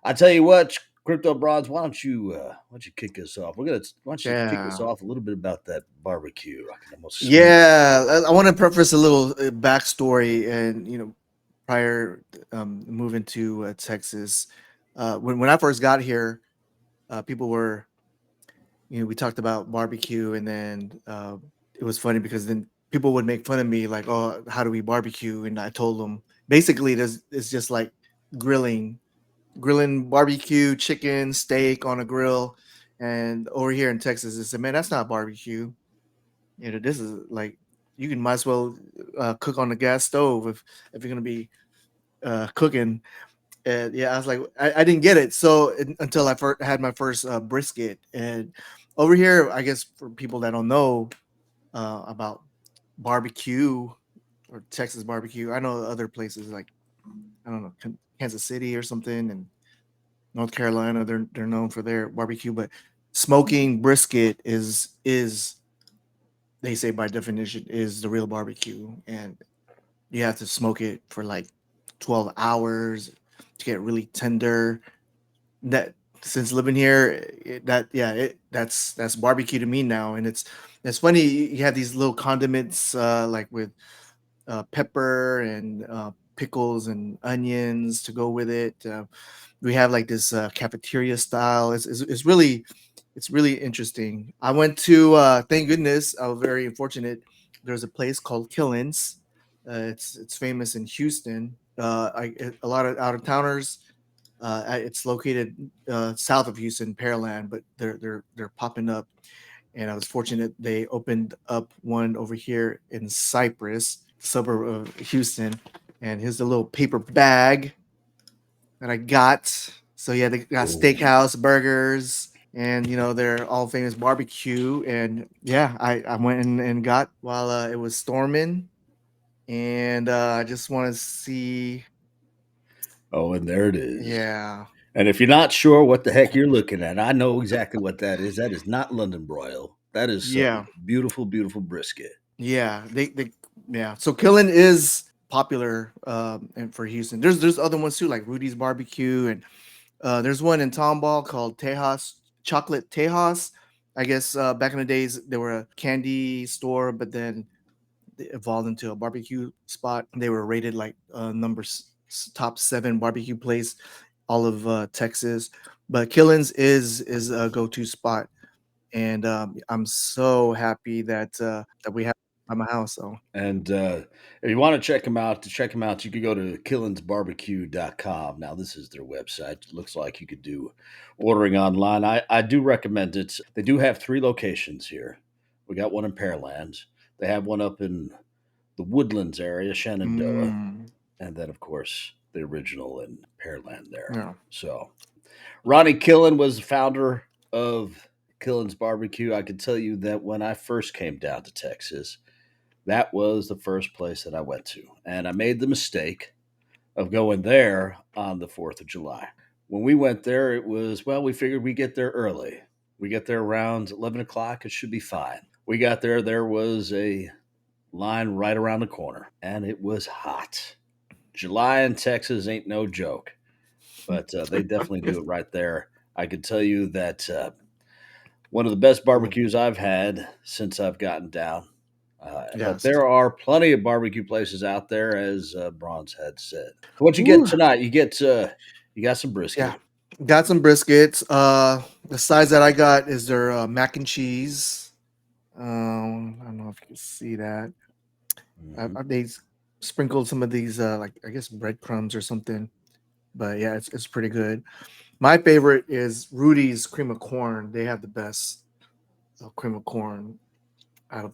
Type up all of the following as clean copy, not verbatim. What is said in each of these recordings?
I tell you what, Crypto Broads, why don't you kick us off? Why don't you kick us Yeah. off a little bit about that barbecue? I can almost smell it. Yeah. I want to preface a little backstory and, prior moving to Texas. When I first got here, people were, we talked about barbecue, and then it was funny because then people would make fun of me, like, oh, how do we barbecue? And I told them basically it's just like grilling, grilling barbecue, chicken, steak on a grill. And over here in Texas, they said, man, that's not barbecue. This is like you can might as well cook on the gas stove if you're gonna be cooking. And yeah, I was like, I didn't get it. So until I had my first brisket, and over here, I guess for people that don't know about barbecue or Texas barbecue, I know other places like I don't know Kansas City or something, and North Carolina, they're known for their barbecue, but smoking brisket is they say by definition is the real barbecue, and you have to smoke it for like 12 hours to get really tender. That since living here, that's barbecue to me now, and it's funny you have these little condiments like with pepper and pickles and onions to go with it. We have like this cafeteria style. It's really interesting. I went to thank goodness I was very fortunate. There's a place called Killins. It's famous in Houston. A lot of out of towners. It's located south of Houston, Pearland, but they're popping up. And I was fortunate they opened up one over here in Cypress, suburb of Houston. And here's the little paper bag that I got. So yeah, they got Oh, steakhouse, burgers, and they're all famous barbecue. And yeah, I went and got while it was storming, and I just want to see. oh, and there it is. Yeah, And if you're not sure what the heck you're looking at, I know exactly what that is. That is not London broil. That is some yeah, beautiful, beautiful brisket. yeah. They yeah. So killing is popular and for Houston. There's other ones too, like Rudy's Barbecue, and there's one in Tomball called Tejas Chocolate Tejas. I guess back in the days they were a candy store, but then they evolved into a barbecue spot. They were rated like top 7 barbecue place, all of Texas. But Killins is a go-to spot, and I'm so happy that we have it at my house. So And if you want to check them out, you could go to killinsbarbecue.com. Now, this is their website. It looks like you could do ordering online. I do recommend it. They do have 3 locations here. We got one in Pearland. They have one up in the Woodlands area, Shenandoah. mm, And then, of course, the original in Pearland there. yeah, So, Ronnie Killen was the founder of Killen's Barbecue. I can tell you that when I first came down to Texas, that was the first place that I went to. And I made the mistake of going there on the 4th of July. When we went there, it was, well, we figured we get there early. We get there around 11 o'clock. It should be fine. We got there was a line right around the corner, and it was hot. July in Texas ain't no joke, but they definitely do it right there. I can tell you that one of the best cool. barbecues I've had since I've gotten down. But Yes. there are plenty of barbecue places out there, as Bronze had said. So what you get Woo. tonight? You got some Yeah. brisket. Got some briskets. The size that I got is their mac and cheese. I don't know if you can see that. Hmm. They sprinkled some of these, like I guess breadcrumbs or something. But yeah, it's pretty good. My favorite is Rudy's cream of corn. They have the best cream of corn out of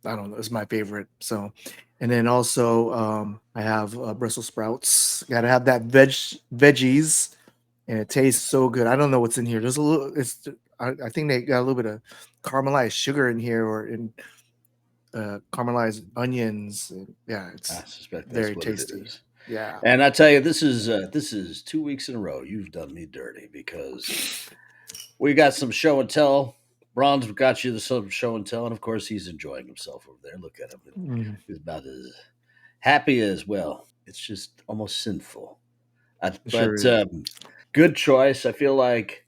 I don't know. It's my favorite. So, and then also I have Brussels sprouts. Got to have that veggies, and it tastes so good. I don't know what's in here. There's a little. I think they got a little bit of caramelized sugar in here, or in caramelized onions. Yeah, I it's suspect that's very what it tasty. is. Yeah. And I tell you, this is 2 weeks in a row you've done me dirty because we got some show and tell. Bronze got you the some show and tell, and of course he's enjoying himself over there. Look at him; Mm, he's about as happy as well. It's just almost sinful. it sure But is. Good choice. I feel like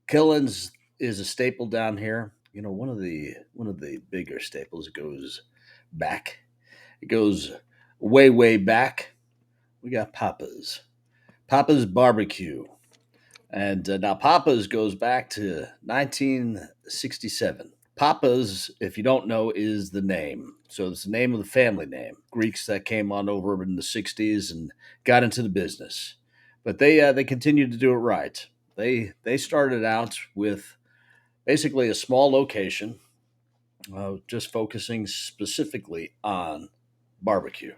Killen's is a staple down here. You know, one of the bigger staples goes back. It goes way back. We got Papa's Barbecue. And now Papa's goes back to 1967. Papa's, if you don't know, is the name. So it's the name of the family name. Greeks that came on over in the 60s and got into the business. But they continued to do it right. They started out with basically a small location, just focusing specifically on barbecue.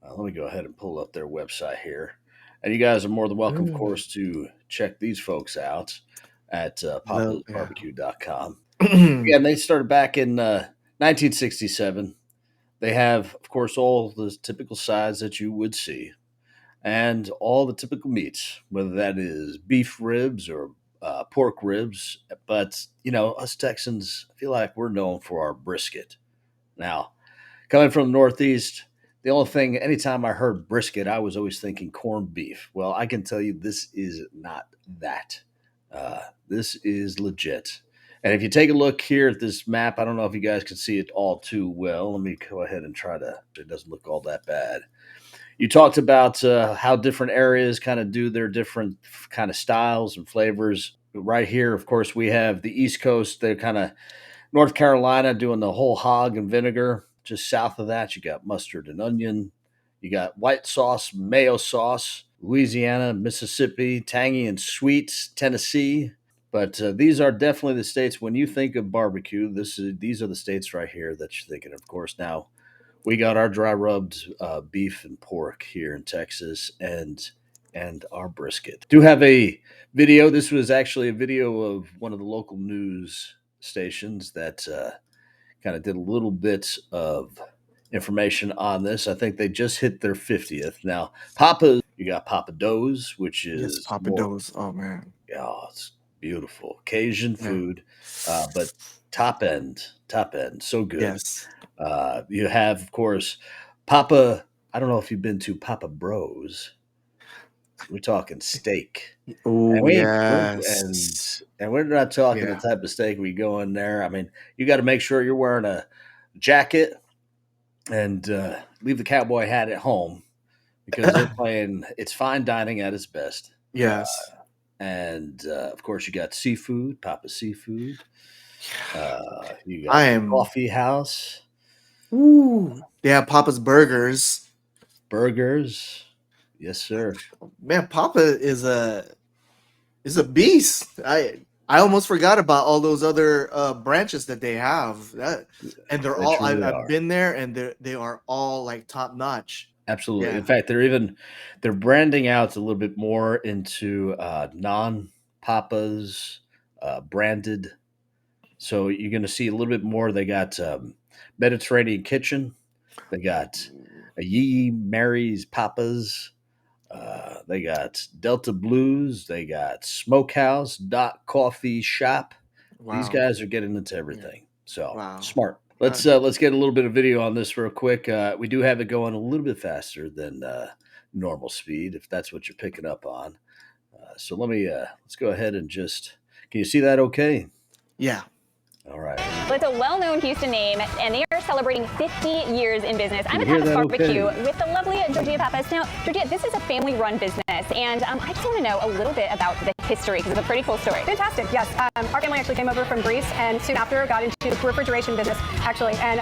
Let me go ahead and pull up their website here. And you guys are more than welcome, of Mm, course, to check these folks out at yeah. papasbarbecue.com. Again, they started back in 1967. They have, of course, all the typical sides that you would see and all the typical meats, whether that is beef ribs or pork ribs. But, you know, us Texans, I feel like we're known for our brisket. Now, coming from the Northeast, the only thing, anytime I heard brisket, I was always thinking corned beef. Well, I can tell you this is not that. This is legit. And if you take a look here at this map, I don't know if you guys can see it all too well. Let me go ahead and try to, it doesn't look all that bad. You talked about how different areas kind of do their different kind of styles and flavors. Right here, of course, we have the East Coast. They're kind of North Carolina doing the whole hog and vinegar. Just south of that, you got mustard and onion. You got white sauce, mayo sauce. Louisiana, Mississippi, tangy and sweet. Tennessee. But these are definitely the states when you think of barbecue. These are the states right here that you're thinking. Of course, now we got our dry rubbed beef and pork here in Texas, and our brisket. Do have a video. This was actually a video of one of the local news stations that kind of did a little bit of information on this. I think they just hit their 50th. Now, Papa's, you got Papa Do's, which Yes, is Papa more, Do's. Oh man. oh, it's beautiful. Cajun Yeah. food, but top end, so good. Yes. You have, of course, Papa. I don't know if you've been to Papa Bros. We're talking steak. And Oh we ain't and yes. and we're not talking the Yeah. type of steak we go in there. I mean, you got to make sure you're wearing a jacket and leave the cowboy hat at home because they're playing. It's fine dining at its best. Yes. And of course, you got seafood, Papa Seafood. You got I am. Coffee House, Ooh. They have Papa's Burgers. burgers. Yes, sir. Man, Papa is a beast. I almost forgot about all those other branches that they have. And they're They all truly I've are. been there, and they are all like top notch. Absolutely. In Yeah. fact, they're branding out a little bit more into non Papas branded. So you're going to see a little bit more. They got Mediterranean Kitchen. They got a Yee Mary's Papas. They got Delta Blues. They got Smokehouse Dot Coffee Shop. These Wow. guys are getting into Yeah. everything. So Wow. smart. Uh, Let's get a little bit of video on this real quick. We do have it going a little bit faster than normal speed, if that's what you're picking up on. So let's go ahead and just. Can you see that? Okay. yeah. All right. Well, it's a well-known Houston name, and they are celebrating 50 years in business. I'm You at hear Papa's that Barbecue okay? with the lovely Georgia Papas. Now, Georgia, this is a family-run business, and I just want to know a little bit about the history, because it's a pretty cool story. Fantastic, yes. Our family actually came over from Greece and soon after got into the refrigeration business, actually. And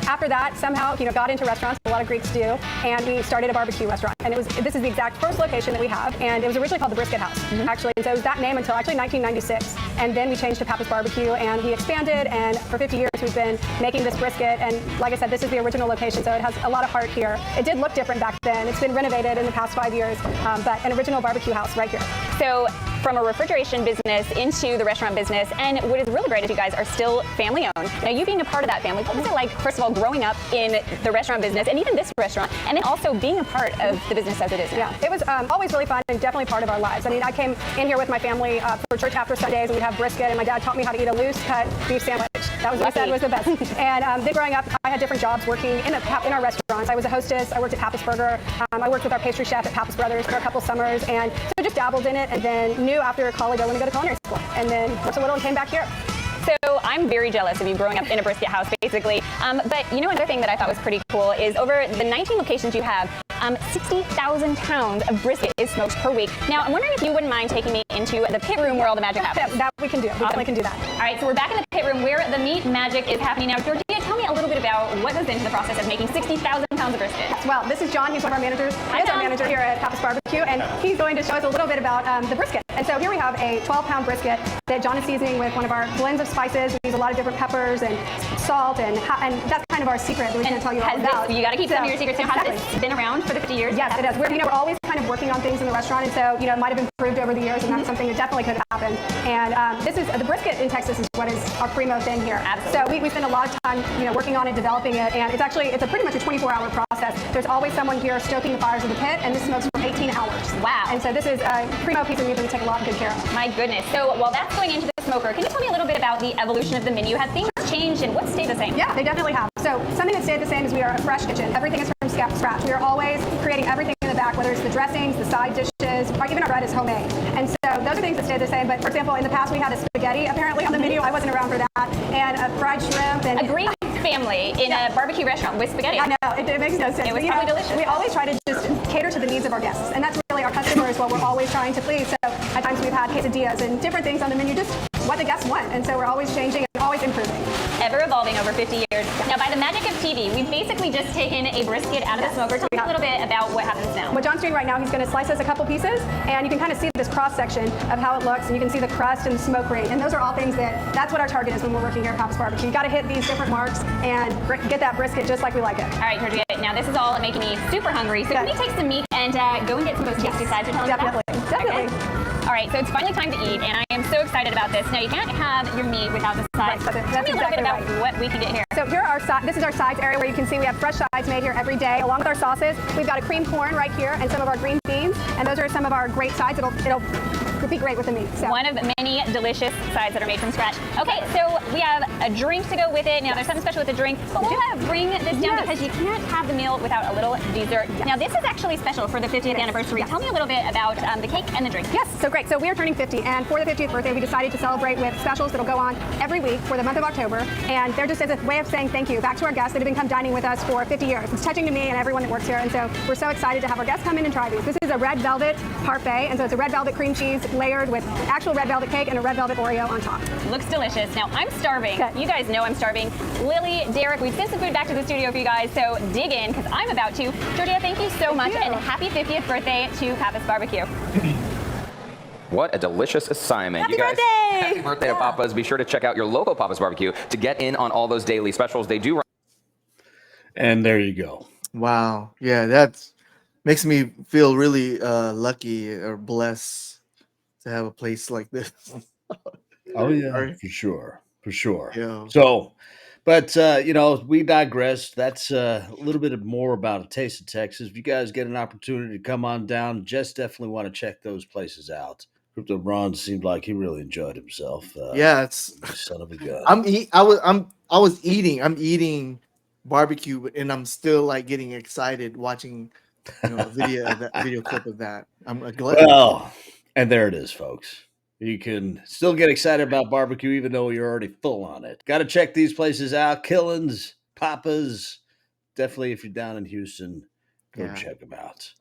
after that, somehow, got into restaurants, a lot of Greeks do, and we started a barbecue restaurant. And this is the exact first location that we have, and it was originally called the Brisket House, actually. And so it was that name until actually 1996. And then we changed to Papa's Barbecue, and we expanded, and for 50 years we've been making this brisket. And like I said, this is the original location, so it has a lot of heart here. It did look different back then. It's been renovated in the past 5 years, but an original barbecue house right here. So from a refrigeration business into the restaurant business, and what is really great is you guys are still family owned. Now, you being a part of that family, what was it like, first of all, growing up in the restaurant business and even this restaurant, and then also being a part of the business as it is now? Yeah, it was always really fun and definitely part of our lives. I mean, I came in here with my family for church after Sundays, and we'd have brisket, and my dad taught me how to eat a loose cut beef sandwich. That was what he said was the best. And then growing up, I had different jobs working in our restaurants. I was a hostess. I worked at Papa's Burger. I worked with our pastry chef at Papa's Brothers for a couple summers. And so just dabbled in it, and then knew after college I wanted to go to culinary school, and then worked a little and came back here. So I'm very jealous of you growing up in a brisket house, basically. But another thing that I thought was pretty cool is over the 19 locations you have, 60,000 pounds of brisket is smoked per week. Now, I'm wondering if you wouldn't mind taking me into the pit room where all the magic happens. That we can do. We definitely can do that. All right, so we're back in the pit room where the meat magic is happening now. Georgia, tell me a little bit about what goes into the process of making 60,000 pounds of brisket. Well, this is John. He's one of our managers. He's our manager here at Pappas Barbecue, and he's going to show us a little bit about the brisket. And so here we have a 12-pound brisket that John is seasoning with one of our blends of spices. We use a lot of different peppers and salt, and that's kind of our secret that we can't tell you all about. You got to keep some of your secrets. Exactly. Has this been around for the 50 years? Yes, it has. We're always kind of working on things in the restaurant, and so it might have improved over the years, and that's something that definitely could have happened. And this is the brisket in Texas is what is our primo thing here. Absolutely. So we spend a lot of time working on it, developing it, and it's a pretty much a 24-hour process. There's always someone here stoking the fires of the pit, and this smokes for 18 hours. Wow. And so this is a primo piece of meat that we take a lot of good care of. My goodness. So while that's going into the smoker, can you tell me a little bit about the evolution of the menu? Have things changed and what stayed the same? Yeah, they definitely have. So something that stayed the same is we are a fresh kitchen. Everything is from scratch. We are always creating everything in the back, whether it's the dressings, the side dishes, or even our bread is homemade. And so those are things that stay the same. But for example, in the past we had a spaghetti apparently on the menu. I wasn't around for that. And a fried shrimp. And a Greek family in a barbecue restaurant with spaghetti. I know, it makes no sense. It was probably delicious. We always try to just cater to the needs of our guests. And that's really our customers, what we're always trying to please. So at times we've had quesadillas and different things on the menu, just what the guests want. And so we're always changing and always improving. Ever evolving over 50 years. Now, by the magic of TV, we've basically just taken a brisket out of the smoker. Tell me a little bit about what happens now. What John's doing right now, he's going to slice us a couple pieces, and you can kind of see this cross section of how it looks, and you can see the crust and the smoke rate. And those are all things that's what our target is when we're working here at Pappas Barbecue. You got to hit these different marks and get that brisket just like we like it. All right, Georgia. Now, this is all making me super hungry. So can we take some meat and go and get some of those tasty sides? Definitely. Okay. All right, so it's finally time to eat, and I am so excited about this. Now, you can't have your meat without the sides. Right, Tell me a little bit about what we can get here. So here are this is our sides area where you can see we have fresh sides made here every day, along with our sauces. We've got a cream corn right here and some of our green beans, and those are some of our great sides. It'll be great with the meat. So. One of many delicious sides that are made from scratch. Okay, so we have a drink to go with it. Now, there's something special with the drink, but we'll bring this down because you can't have the meal without a little dessert. Now, this is actually special for the 50th anniversary. Tell me a little bit about the cake and the drink. Yes, so great. So we are turning 50, and for the 50th birthday, we decided to celebrate with specials that'll go on every week for the month of October, and they're just as a way of saying thank you back to our guests that have been dining with us for 50 years. It's touching to me and everyone that works here, and so we're so excited to have our guests come in and try these. This is a red velvet parfait, and so it's a red velvet cream cheese layered with actual red velvet cake and a red velvet Oreo on top. Looks delicious. Now, I'm starving. Okay. You guys know I'm starving. Lily, Derek, we've sent some food back to the studio for you guys, so dig in because I'm about to. Georgia, thank you so much, and happy 50th birthday to Pappas Barbecue. What a delicious assignment. Happy you guys, birthday! Happy birthday to Pappas. Be sure to check out your local Pappas Barbecue to get in on all those daily specials. They do run. And there you go. Wow. Yeah, that makes me feel really lucky or blessed to have a place like this. Oh, yeah, for sure. For sure. Yeah. So, but, we digress. That's a little bit more about A Taste of Texas. If you guys get an opportunity to come on down, just definitely want to check those places out. Crypto Ron seemed like he really enjoyed himself. Yeah, it's son of a gun. I was eating. I'm eating barbecue, and I'm still like getting excited watching a video clip of that. I'm glad. Well, and there it is, folks. You can still get excited about barbecue even though you're already full on it. Got to check these places out. Killen's, Pappas. Definitely, if you're down in Houston, go check them out.